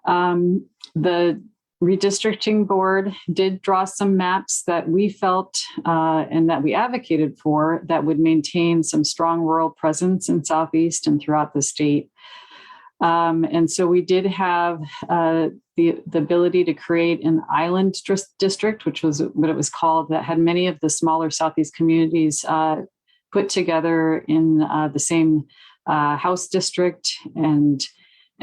The redistricting board did draw some maps that we felt and that we advocated for that would maintain some strong rural presence in Southeast and throughout the state. And so we did have the ability to create an island district, which was what it was called, that had many of the smaller Southeast communities put together in the same House district.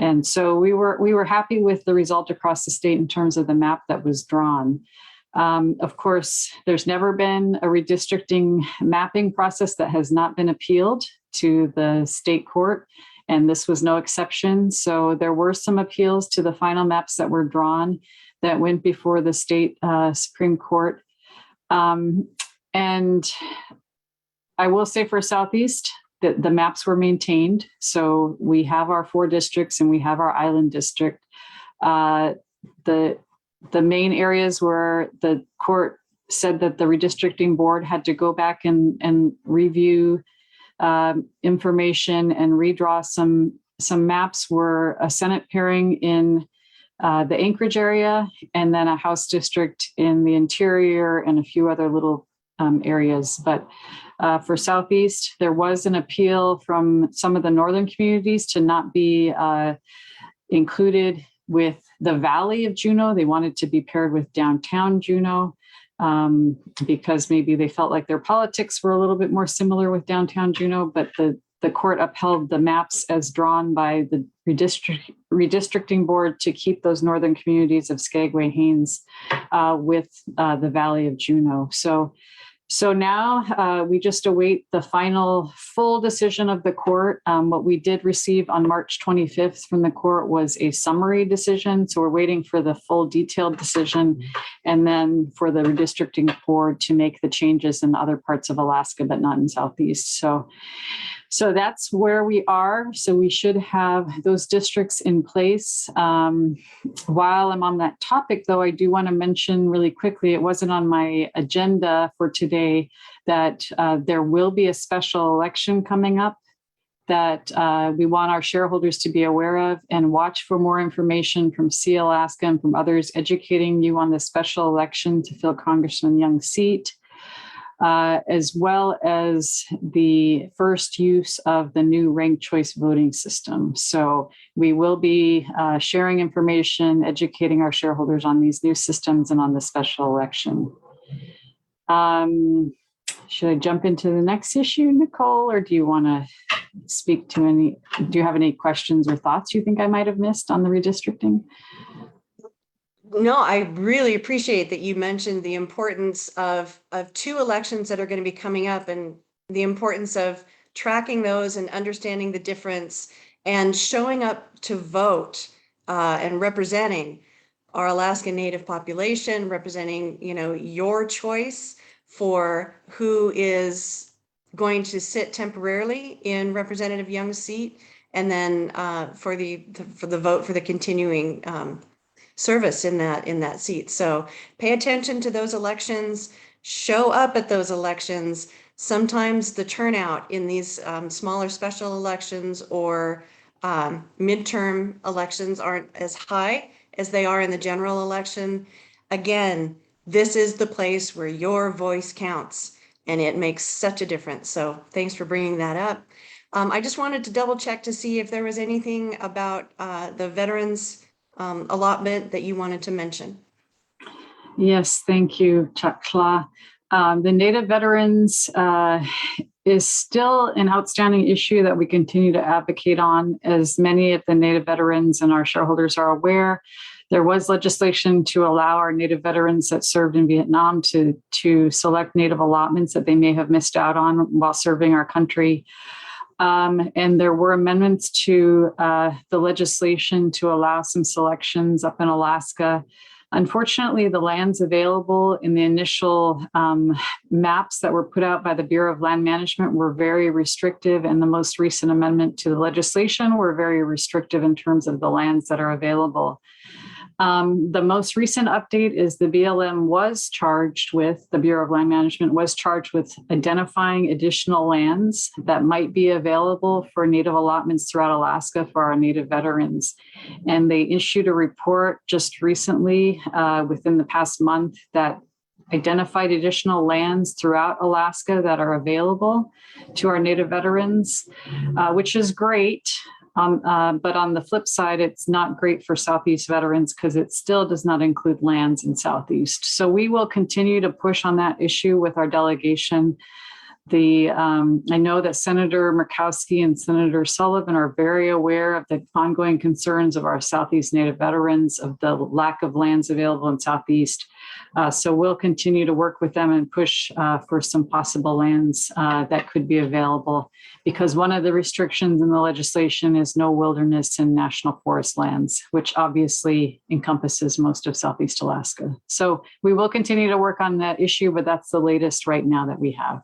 And so we were happy with the result across the state in terms of the map that was drawn. Of course, there's never been a redistricting mapping process that has not been appealed to the state court, and this was no exception. So there were some appeals to the final maps that were drawn that went before the state Supreme Court. And I will say for Southeast, the maps were maintained. So we have our 4 districts and we have our island district. The main areas where the court said that the redistricting board had to go back and review information and redraw some maps were a Senate pairing in the Anchorage area, and then a House district in the interior and a few other little areas. But for Southeast, there was an appeal from some of the northern communities to not be included with the Valley of Juneau. They wanted to be paired with downtown Juneau because maybe they felt like their politics were a little bit more similar with downtown Juneau, but the court upheld the maps as drawn by the redistricting board to keep those northern communities of Skagway, Haines with the Valley of Juneau. So now we just await the final full decision of the court. What we did receive on March 25th from the court was a summary decision. So we're waiting for the full detailed decision and then for the redistricting board to make the changes in other parts of Alaska, but not in Southeast. So that's where we are. So we should have those districts in place. While I'm on that topic, though, I do want to mention really quickly, it wasn't on my agenda for today, that there will be a special election coming up that we want our shareholders to be aware of, and watch for more information from Sealaska and from others educating you on the special election to fill Congressman Young's seat. As well as the first use of the new ranked choice voting system. So we will be sharing information, educating our shareholders on these new systems and on the special election. Should I jump into the next issue, Nicole, or do you want to speak to any, do you have any questions or thoughts you think I might have missed on the redistricting? No, I really appreciate that you mentioned the importance of two elections that are going to be coming up and the importance of tracking those and understanding the difference and showing up to vote and representing our Alaska Native population, representing, you know, your choice for who is going to sit temporarily in Representative Young's seat, and then for the vote for the continuing service in that seat. So pay attention to those elections, show up at those elections. Sometimes the turnout in these smaller special elections or midterm elections aren't as high as they are in the general election. Again, this is the place where your voice counts, and it makes such a difference. So thanks for bringing that up. I just wanted to double check to see if there was anything about the veterans allotment that you wanted to mention. Yes, thank you, Chakla. The Native veterans is still an outstanding issue that we continue to advocate on. As many of the Native veterans and our shareholders are aware, there was legislation to allow our Native veterans that served in Vietnam to select Native allotments that they may have missed out on while serving our country. And there were amendments to the legislation to allow some selections up in Alaska. Unfortunately, the lands available in the initial maps that were put out by the Bureau of Land Management were very restrictive, and the most recent amendment to the legislation were very restrictive in terms of the lands that are available. The most recent update is the BLM was charged with, the Bureau of Land Management was charged with identifying additional lands that might be available for Native allotments throughout Alaska for our Native veterans. And they issued a report just recently within the past month that identified additional lands throughout Alaska that are available to our Native veterans, which is great. But on the flip side, it's not great for Southeast veterans because it still does not include lands in Southeast. So we will continue to push on that issue with our delegation. I know that Senator Murkowski and Senator Sullivan are very aware of the ongoing concerns of our Southeast Native veterans, of the lack of lands available in Southeast. So we'll continue to work with them and push for some possible lands that could be available, because one of the restrictions in the legislation is no wilderness and national forest lands, which obviously encompasses most of Southeast Alaska. So we will continue to work on that issue, but that's the latest right now that we have.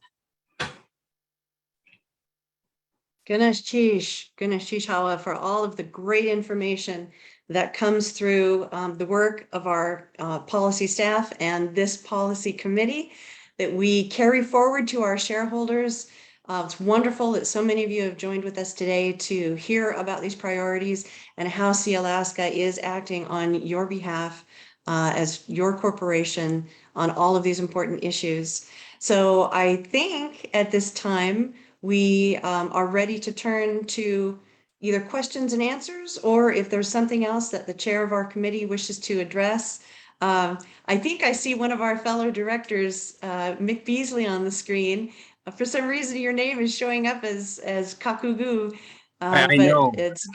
Ganesh Chish Hawa, for all of the great information that comes through the work of our policy staff and this policy committee that we carry forward to our shareholders. It's wonderful that so many of you have joined with us today to hear about these priorities and how Sealaska is acting on your behalf as your corporation on all of these important issues. So I think at this time, we are ready to turn to either questions and answers, or if there's something else that the chair of our committee wishes to address. I think I see one of our fellow directors, Mick Beasley, on the screen. For some reason, your name is showing up as Kakugu, I but know. it's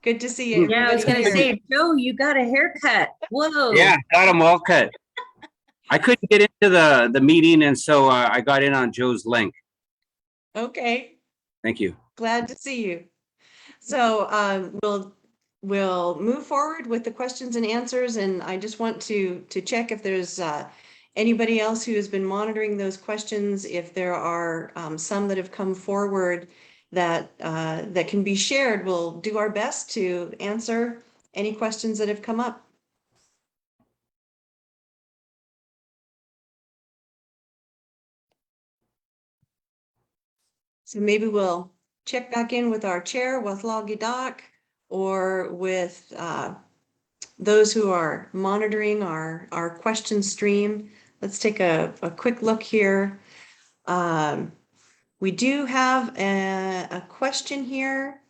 good to see you. Yeah, I was going to say, Joe, you got a haircut. Whoa. Yeah, got them all cut. I couldn't get into the meeting, and so I got in on Joe's link. Okay. Thank you. Glad to see you. So we'll move forward with the questions and answers, and I just want to check if there's anybody else who has been monitoring those questions, if there are some that have come forward that that can be shared. We'll do our best to answer any questions that have come up. So maybe we'll check back in with our chair, with Gidak, or with those who are monitoring our question stream. Let's take a quick look here. We do have a question here.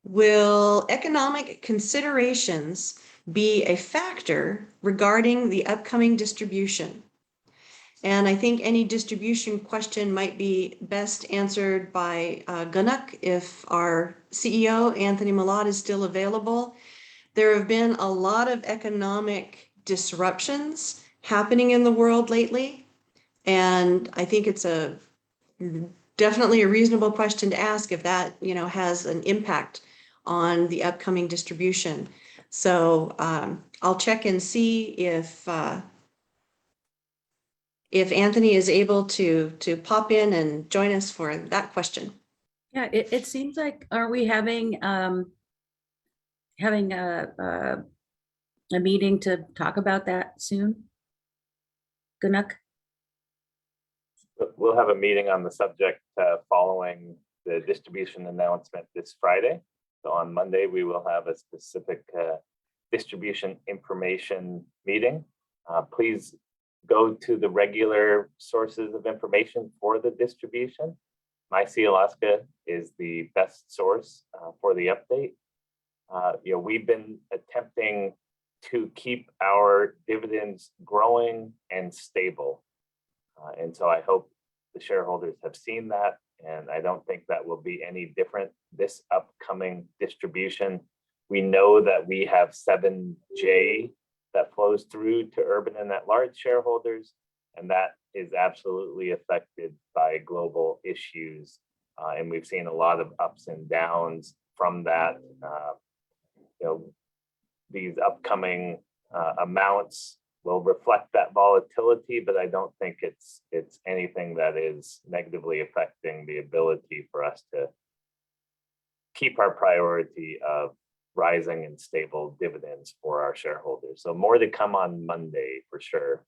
Will economic considerations be a factor regarding the upcoming distribution? And I think any distribution question might be best answered by Gunnock if our CEO, Anthony Malott, is still available. There have been a lot of economic disruptions happening in the world lately. And I think it's definitely a reasonable question to ask if that, has an impact on the upcoming distribution. So I'll check and see if Anthony is able to pop in and join us for that question. Yeah, it seems like, are we having a meeting to talk about that soon? Gunnock? We'll have a meeting on the subject following the distribution announcement this Friday. So on Monday, we will have a specific distribution information meeting. Please go to the regular sources of information for the distribution. My Sealaska is the best source for the update. We've been attempting to keep our dividends growing and stable. And so I hope the shareholders have seen that, and I don't think that will be any different this upcoming distribution. We know that we have 7J that flows through to urban and at-large shareholders, and that is absolutely affected by global issues. And we've seen a lot of ups and downs from that. These upcoming amounts will reflect that volatility, but I don't think it's anything that is negatively affecting the ability for us to keep our priority of rising and stable dividends for our shareholders. So more to come on Monday for sure.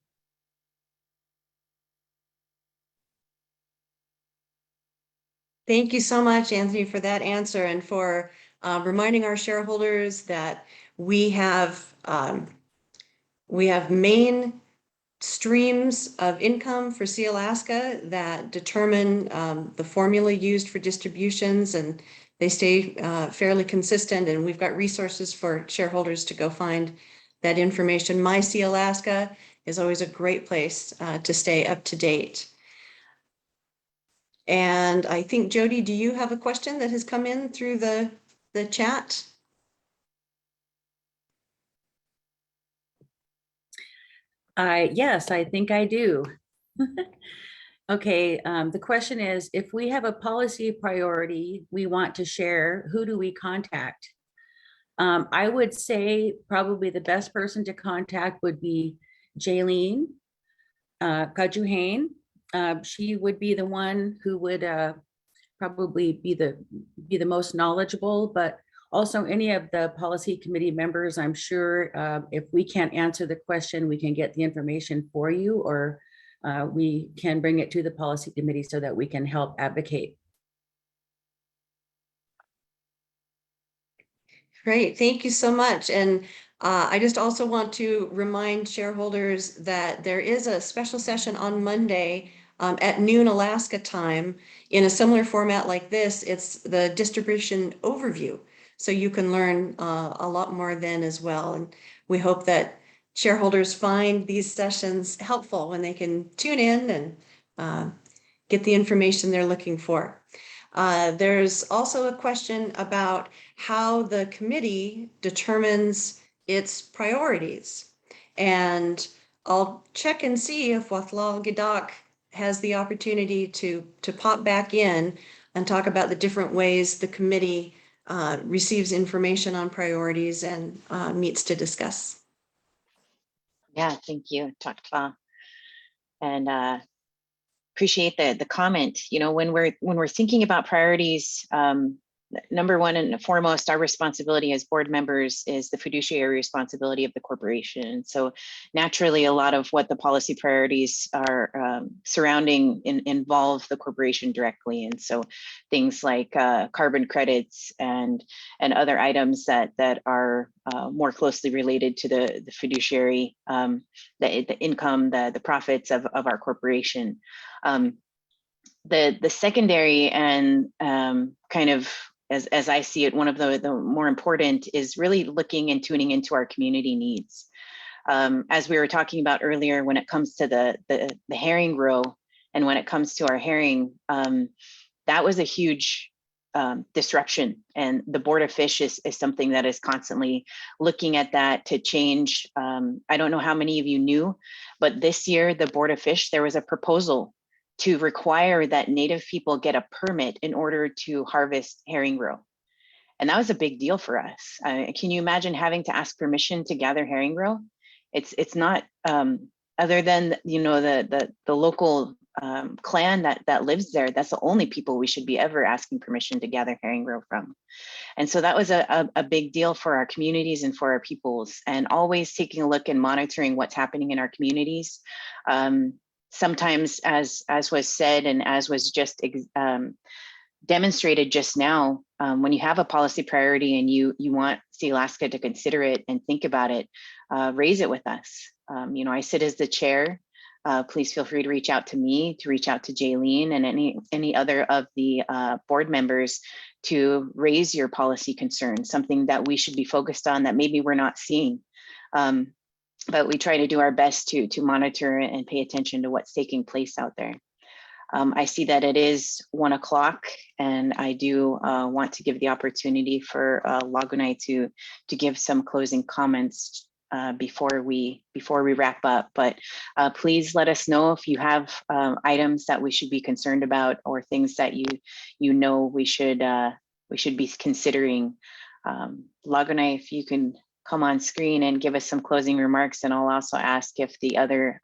Thank you so much, Anthony, for that answer and for reminding our shareholders that we have main streams of income for Sealaska that determine the formula used for distributions, and they stay fairly consistent, and we've got resources for shareholders to go find that information. My Sealaska is always a great place to stay up to date. And I think, Jody, do you have a question that has come in through the chat? Yes, I think I do. Okay, the question is, if we have a policy priority we want to share, who do we contact? I would say probably the best person to contact would be Jaylene Kajuhane. She would be the one who would probably be the most knowledgeable, but also any of the policy committee members. I'm sure if we can't answer the question, we can get the information for you, or we can bring it to the policy committee so that we can help advocate. Great, thank you so much. And I just also want to remind shareholders that there is a special session on Monday at noon Alaska time in a similar format like this. It's the distribution overview. So you can learn a lot more then as well. And we hope that shareholders find these sessions helpful when they can tune in and get the information they're looking for. There's also a question about how the committee determines its priorities. And I'll check and see if Wathlal Gidak has the opportunity to pop back in and talk about the different ways the committee receives information on priorities and meets to discuss. Yeah, thank you, Dr. And appreciate the comment. When we're thinking about priorities, number one and foremost, our responsibility as board members is the fiduciary responsibility of the corporation. So naturally, a lot of what the policy priorities are surrounding involve the corporation directly. And so things like carbon credits and other items that are more closely related to the fiduciary, the income, the profits of our corporation. The secondary and kind of, as I see it, one of the more important is really looking and tuning into our community needs. As we were talking about earlier, when it comes to the herring row, and when it comes to our herring, that was a huge disruption. And the Board of Fish is something that is constantly looking at that to change. I don't know how many of you knew, but this year, the Board of Fish, there was a proposal to require that Native people get a permit in order to harvest herring roe. And that was a big deal for us. Can you imagine having to ask permission to gather herring roe? It's not, other than, you know, the local clan that lives there, that's the only people we should be ever asking permission to gather herring roe from. And so that was a big deal for our communities and for our peoples, and always taking a look and monitoring what's happening in our communities. Sometimes, as was said and as was just demonstrated just now, when you have a policy priority and you want Sealaska to consider it and think about it, raise it with us. You know, I sit as the chair. Please feel free to reach out to me, to reach out to Jaylene and any other of the board members to raise your policy concerns, something that we should be focused on that maybe we're not seeing. But we try to do our best to monitor and pay attention to what's taking place out there. I see that it is 1 o'clock, and I do want to give the opportunity for Lagunai to give some closing comments before we wrap up. But please let us know if you have items that we should be concerned about, or things that you know we should be considering. Lagunai, if you can come on screen and give us some closing remarks, and I'll also ask if the other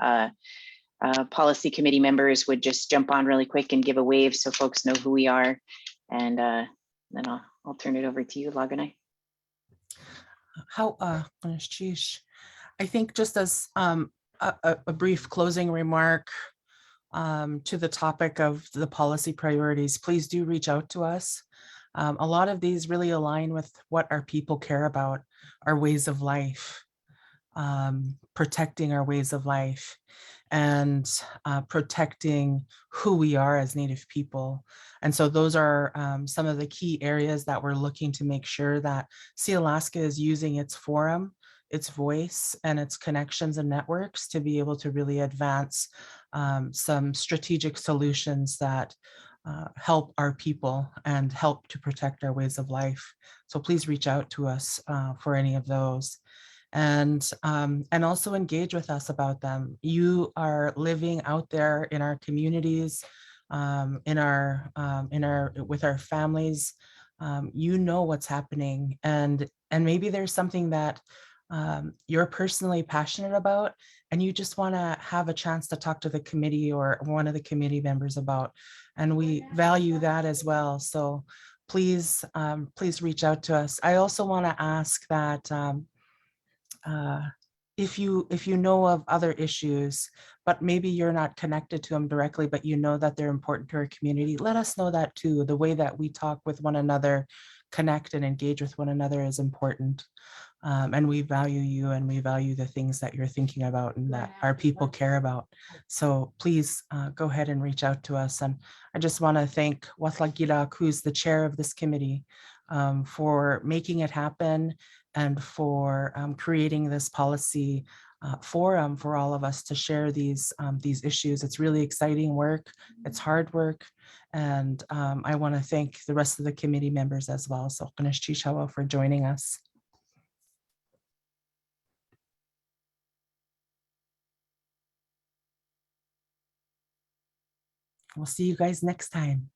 policy committee members would just jump on really quick and give a wave so folks know who we are, and then I'll turn it over to you, Lagunai. I think just as a brief closing remark to the topic of the policy priorities, please do reach out to us. A lot of these really align with what our people care about, our ways of life, protecting our ways of life, and protecting who we are as Native people. And so those are some of the key areas that we're looking to make sure that Sealaska is using its forum, its voice, and its connections and networks to be able to really advance some strategic solutions that help our people and help to protect our ways of life. So please reach out to us for any of those. And also engage with us about them. You are living out there in our communities, with our families. You know what's happening, and maybe there's something that you're personally passionate about, and you just want to have a chance to talk to the committee or one of the committee members about, and we value that as well. So please, please reach out to us. I also want to ask that if you know of other issues, but maybe you're not connected to them directly, but you know that they're important to our community, let us know that too. The way that we talk with one another, connect and engage with one another is important. And we value you, and we value the things that you're thinking about and that our people care about. So please go ahead and reach out to us. And I just want to thank Watlagilak, who's the chair of this committee, for making it happen and for creating this policy forum for all of us to share these issues. It's really exciting work. It's hard work. And I want to thank the rest of the committee members as well. So Ganesh Chishawa for joining us. We'll see you guys next time.